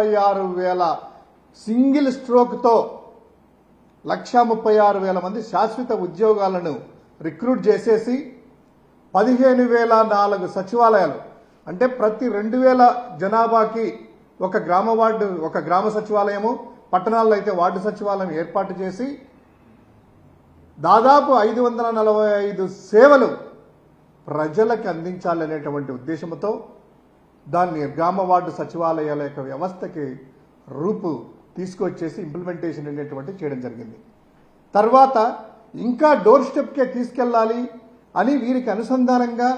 36,000 single స్ట్రోక్తో 1,36,000 మంది శాశ్వత ఉద్యోగాలను రిక్రూట్ చేసేసి 15,004 సచివాలయాలు అంటే ప్రతి 2,000 జనాభాకి ఒక గ్రామ సచివాలయము, పట్టణాల్లో అయితే వార్డు సచివాలయం ఏర్పాటు చేసి దాదాపు 545 సేవలు ప్రజలకు అందించాలనేటువంటి ఉద్దేశంతో దాన్ని గ్రామ వార్డు సచివాలయాల యొక్క వ్యవస్థకి రూపు తీసుకొచ్చేసి ఇంప్లిమెంటేషన్ అనేటువంటి చేయడం జరిగింది. తర్వాత ఇంకా డోర్ స్టెప్కే తీసుకెళ్లాలి అని వీరికి అనుసంధానంగా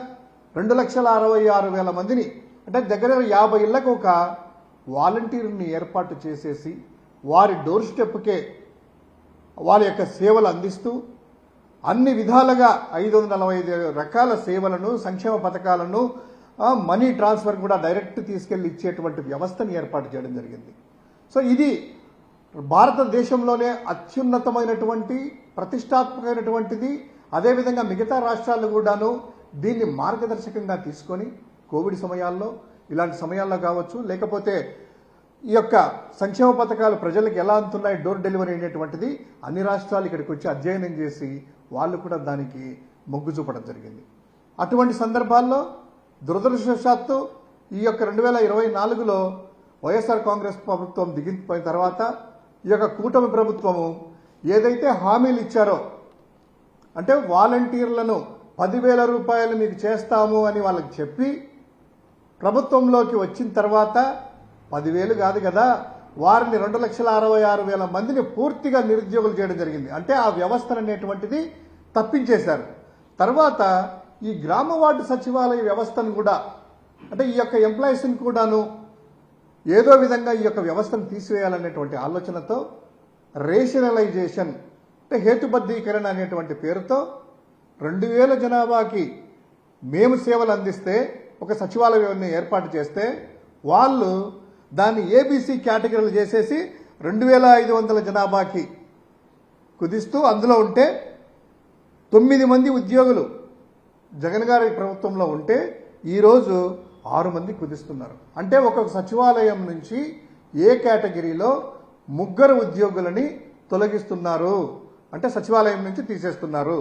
2,66,000 మందిని అంటే దగ్గర 50 ఇళ్లకు ఒక వాలంటీర్ని ఏర్పాటు చేసేసి వారి డోర్ స్టెప్కే వారి యొక్క సేవలు అందిస్తూ అన్ని విధాలుగా 545 రకాల సేవలను, సంక్షేమ పథకాలను, మనీ ట్రాన్స్ఫర్ కూడా డైరెక్ట్ తీసుకెళ్లి ఇచ్చేటువంటి వ్యవస్థను ఏర్పాటు చేయడం జరిగింది. సో ఇది భారతదేశంలోనే అత్యున్నతమైనటువంటి ప్రతిష్టాత్మకమైనటువంటిది. అదేవిధంగా మిగతా రాష్ట్రాలు కూడాను దీన్ని మార్గదర్శకంగా తీసుకొని కోవిడ్ సమయాల్లో, ఇలాంటి సమయాల్లో కావచ్చు, లేకపోతే ఈ యొక్క సంక్షేమ పథకాలు ప్రజలకు ఎలా అందుతున్నాయి డోర్ డెలివరీ అనేటువంటిది అన్ని రాష్ట్రాలు ఇక్కడికి వచ్చి అధ్యయనం చేసి వాళ్ళు కూడా దానికి మొగ్గు చూపడం జరిగింది. అటువంటి సందర్భాల్లో దురదృష్టవశాత్తు ఈ యొక్క 2024లో వైఎస్ఆర్ కాంగ్రెస్ ప్రభుత్వం దిగిపోయిన తర్వాత ఈ యొక్క కూటమి ప్రభుత్వము ఏదైతే హామీలు ఇచ్చారో అంటే వాలంటీర్లను 10,000 రూపాయలు మీకు చేస్తాము అని వాళ్ళకి చెప్పి ప్రభుత్వంలోకి వచ్చిన తర్వాత 10,000 కాదు కదా, వారిని 2,66,000 మందిని పూర్తిగా నిరుద్యోగులు చేయడం జరిగింది. అంటే ఆ వ్యవస్థ అనేటువంటిది తప్పించేశారు. తర్వాత ఈ గ్రామ వార్డు సచివాలయ వ్యవస్థను కూడా అంటే ఈ యొక్క ఎంప్లాయీస్ని కూడాను ఏదో విధంగా ఈ యొక్క వ్యవస్థను తీసివేయాలనేటువంటి ఆలోచనతో రేషనలైజేషన్ అంటే హేతుబద్ధీకరణ అనేటువంటి పేరుతో 2,000 జనాభాకి మేము సేవలు అందిస్తే ఒక సచివాలయాన్ని ఏర్పాటు చేస్తే వాళ్ళు దాన్ని ఏబీసీ కేటగిరీలు చేసేసి 2,500 జనాభాకి కుదిస్తూ అందులో ఉంటే 9 మంది ఉద్యోగులు జగన్ గారి ప్రభుత్వంలో ఉంటే ఈరోజు 6 మంది కుదిస్తున్నారు. అంటే ఒక్కొక్క సచివాలయం నుంచి ఏ కేటగిరీలో 3 ఉద్యోగులని తొలగిస్తున్నారు అంటే సచివాలయం నుంచి తీసేస్తున్నారు.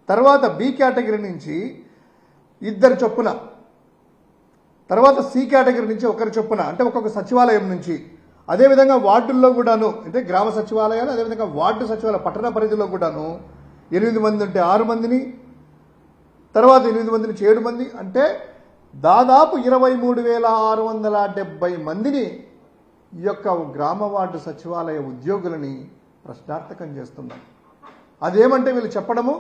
తర్వాత బి కేటగిరీ నుంచి 2 చొప్పున, తర్వాత సి కేటగిరీ నుంచి 1 చొప్పున అంటే ఒక్కొక్క సచివాలయం నుంచి, అదేవిధంగా వార్డుల్లో కూడాను అంటే గ్రామ సచివాలయాలు, అదేవిధంగా వార్డు సచివాలయ పట్టణ పరిధిలో కూడాను 8 మంది ఉంటే 6 మందిని, తర్వాత 8 మంది నుంచి 7 మంది అంటే దాదాపు 23,670 మందిని ఈ యొక్క గ్రామ వార్డు సచివాలయ ఉద్యోగులని ప్రశ్నార్థకం చేస్తున్నారు. అదేమంటే వీళ్ళు చెప్పడము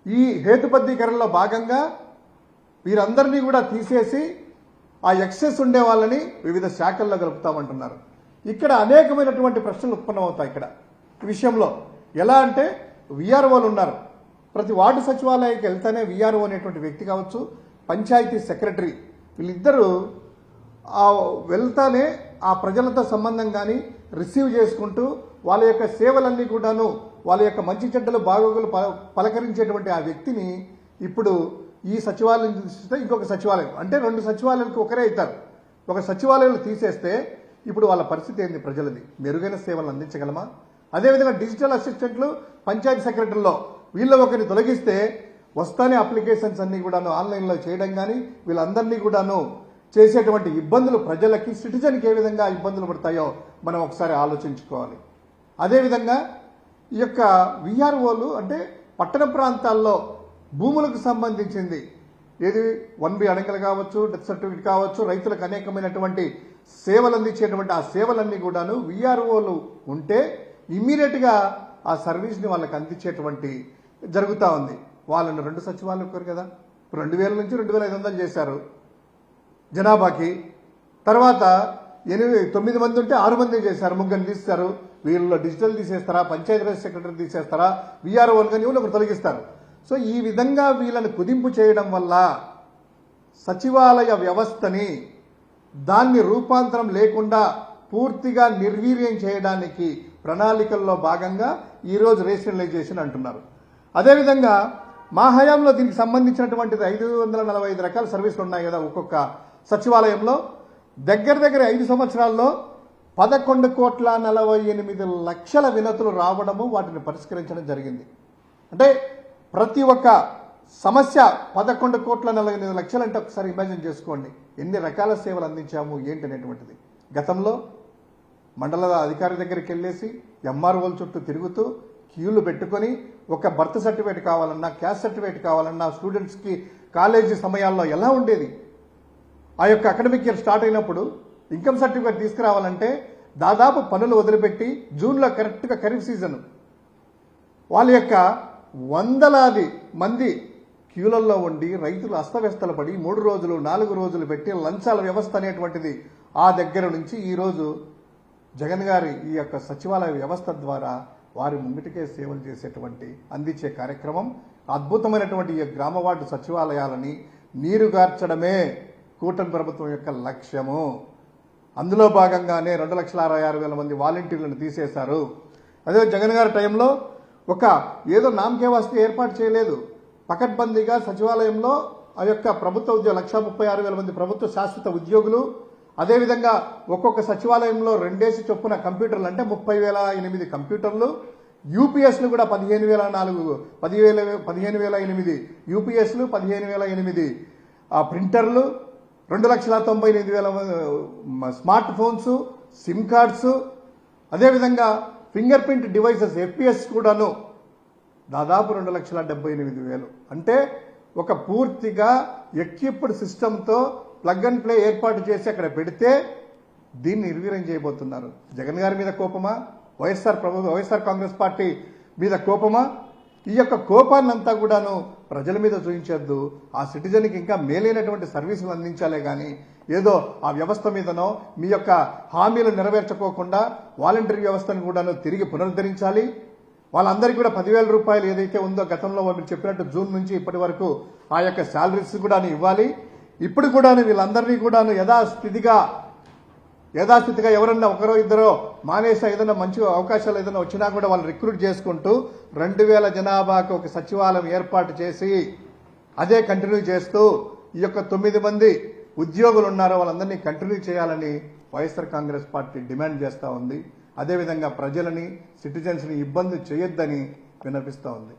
ఈ హేతుబద్ధీకరణలో భాగంగా వీరందరినీ కూడా తీసేసి ఆ ఎక్సెస్ ఉండే వాళ్ళని వివిధ శాఖల్లో కలుపుతామంటున్నారు. ఇక్కడ అనేకమైనటువంటి ప్రశ్నలు ఉత్పన్నమవుతాయి. ఇక్కడ ఈ విషయంలో ఎలా అంటే విఆర్ఓలు ఉన్నారు. ప్రతి వార్డు సచివాలయానికి వెళ్తేనే విఆర్ఓ అనేటువంటి వ్యక్తి కావచ్చు, పంచాయతీ సెక్రటరీ వీళ్ళిద్దరూ వెళ్తానే ఆ ప్రజలతో సంబంధం కానీ రిసీవ్ చేసుకుంటూ వాళ్ళ యొక్క సేవలన్నీ కూడాను వాళ్ళ యొక్క మంచి చెడ్డలు బాగోగులు పలకరించేటువంటి ఆ వ్యక్తిని ఇప్పుడు ఈ సచివాలయం చూస్తే ఇంకొక సచివాలయం అంటే 2 సచివాలయాలకు ఒకరే అవుతారు. ఒక సచివాలయంలో తీసేస్తే ఇప్పుడు వాళ్ళ పరిస్థితి ఏంది? ప్రజలది మెరుగైన సేవలు అందించగలమా? అదేవిధంగా డిజిటల్ అసిస్టెంట్లు, పంచాయతీ సెక్రటరీలో వీళ్ళ ఒకరిని తొలగిస్తే వస్తానే అప్లికేషన్స్ అన్ని కూడాను ఆన్లైన్లో చేయడం కానీ వీళ్ళందరినీ కూడాను చేసేటువంటి ఇబ్బందులు ప్రజలకి, సిటిజన్కి ఏ విధంగా ఇబ్బందులు పడతాయో మనం ఒకసారి ఆలోచించుకోవాలి. అదేవిధంగా ఈ యొక్క విఆర్ఓలు అంటే పట్టణ ప్రాంతాల్లో భూములకు సంబంధించింది ఏది 1B అడంగలు కావచ్చు, డెత్ సర్టిఫికేట్ కావచ్చు, రైతులకు అనేకమైనటువంటి సేవలు అందించేటువంటి ఆ సేవలన్నీ కూడాను విఆర్ఓలు ఉంటే ఇమ్మీడియట్గా ఆ సర్వీస్ని వాళ్ళకి అందించేటువంటి జరుగుతూ ఉంది. వాళ్ళని 2 సచివాలయాలు ఒక్కరు కదా, 2,000 నుంచి 2,500 చేశారు జనాభాకి. తర్వాత 9 మంది ఉంటే 6 మంది చేశారు, 3 తీస్తారు. వీళ్ళలో డిజిటల్ తీసేస్తారా, పంచాయతీరాజ్ సెక్రటరీ తీసేస్తారా, విఆర్ఓలు కానీ ఒకరు తొలగిస్తారు. సో ఈ విధంగా వీళ్ళని కుదింపు చేయడం వల్ల సచివాలయ వ్యవస్థని దాన్ని రూపాంతరం లేకుండా పూర్తిగా నిర్వీర్యం చేయడానికి ప్రణాళికల్లో భాగంగా ఈరోజు రేషనలైజేషన్ అంటున్నారు. అదేవిధంగా మా హయాంలో దీనికి సంబంధించినటువంటిది 545 రకాల సర్వీసులు ఉన్నాయి కదా ఒక్కొక్క సచివాలయంలో. దగ్గర దగ్గర 5 సంవత్సరాల్లో 11,48,00,000 వినతులు రావడము, వాటిని పరిష్కరించడం జరిగింది. అంటే ప్రతి ఒక్క సమస్య 11,48,00,000 అంటే ఒకసారి ఇమాజిన్ చేసుకోండి ఎన్ని రకాల సేవలు అందించాము ఏంటి అనేటువంటిది. గతంలో మండల అధికారి దగ్గరికి వెళ్ళేసి ఎంఆర్ఓల చుట్టూ తిరుగుతూ క్యూలు పెట్టుకొని ఒక బర్త్ సర్టిఫికేట్ కావాలన్నా, క్యాస్ట్ సర్టిఫికేట్ కావాలన్నా, స్టూడెంట్స్కి కాలేజీ సమయాల్లో ఎలా ఉండేది. ఆ యొక్క అకాడమిక్ ఇయర్ స్టార్ట్ అయినప్పుడు ఇన్కమ్ సర్టిఫికేట్ తీసుకురావాలంటే దాదాపు పనులు వదిలిపెట్టి జూన్లో కరెక్ట్గా ఖరీఫ్ సీజన్ వాళ్ళ యొక్క వందలాది మంది క్యూలల్లో ఉండి రైతులు అస్తవ్యస్తలు పడి 3 రోజులు 4 రోజులు పెట్టి లంచాల వ్యవస్థ అనేటువంటిది ఆ దగ్గర నుంచి ఈరోజు జగన్ గారి ఈ యొక్క సచివాలయ వ్యవస్థ ద్వారా వారి ముంగిటికే సేవలు చేసేటువంటి అందించే కార్యక్రమం, అద్భుతమైనటువంటి ఈ గ్రామ వార్డు సచివాలయాలని నీరుగార్చడమే కూటమి ప్రభుత్వం యొక్క లక్ష్యము. అందులో భాగంగానే 2,66,000 మంది వాలంటీర్లను తీసేశారు. అదే జగన్ గారి టైంలో ఒక ఏదో నామకే వాస్తే ఏర్పాటు చేయలేదు. పకడ్బందీగా సచివాలయంలో ఆ యొక్క ప్రభుత్వ ఉద్యోగులు 1,36,000 మంది ప్రభుత్వ శాశ్వత ఉద్యోగులు, అదేవిధంగా ఒక్కొక్క సచివాలయంలో 2 చొప్పున కంప్యూటర్లు అంటే 30,008 కంప్యూటర్లు, యూపీఎస్లు కూడా 15,008 యూపీఎస్లు, 15,008 ప్రింటర్లు, 2,98,000 స్మార్ట్ ఫోన్స్, సిమ్ కార్డ్స్, అదేవిధంగా ఫింగర్ ప్రింట్ డివైసెస్ ఎఫ్పిఎస్ కూడాను దాదాపు 2,78,000. అంటే ఒక పూర్తిగా ఎక్విప్డ్ సిస్టంతో ప్లగ్ అండ్ ప్లే ఏర్పాటు చేసి అక్కడ పెడితే దీన్ని నిర్వీర్యం చేయబోతున్నారు. జగన్ గారి మీద కోపమా, వైఎస్ఆర్ కాంగ్రెస్ పార్టీ మీద కోపమా? ఈ యొక్క కోపాన్నంతా కూడాను ప్రజల మీద చూపించొద్దు. ఆ సిటిజన్కి ఇంకా మేలైనటువంటి సర్వీసులు అందించాలే కానీ ఏదో ఆ వ్యవస్థ మీదనో మీ యొక్క హామీలు నెరవేర్చుకోకుండా వాలంటరీ వ్యవస్థను కూడాను తిరిగి పునరుద్ధరించాలి. వాళ్ళందరికీ కూడా 10,000 రూపాయలు ఏదైతే ఉందో గతంలో మీరు చెప్పినట్టు జూన్ నుంచి ఇప్పటి వరకు ఆ యొక్క శాలరీస్ కూడా ఇవ్వాలి. ఇప్పుడు కూడా వీళ్ళందరినీ కూడాను యథాస్థితిగా ఎవరన్నా ఒకరో ఇద్దరో మానేసా ఏదైనా మంచి అవకాశాలు ఏదైనా వచ్చినా కూడా వాళ్ళు రిక్రూట్ చేసుకుంటూ 2,000 జనాభాకు ఒక సచివాలయం ఏర్పాటు చేసి అదే కంటిన్యూ చేస్తూ ఈ యొక్క 9 మంది ఉద్యోగులు ఉన్నారో వాళ్ళందరినీ కంటిన్యూ చేయాలని వైఎస్ఆర్ కాంగ్రెస్ పార్టీ డిమాండ్ చేస్తూ ఉంది. అదేవిధంగా ప్రజలని, సిటిజన్స్ని ఇబ్బంది చేయొద్దని విన్నపిస్తూ ఉంది.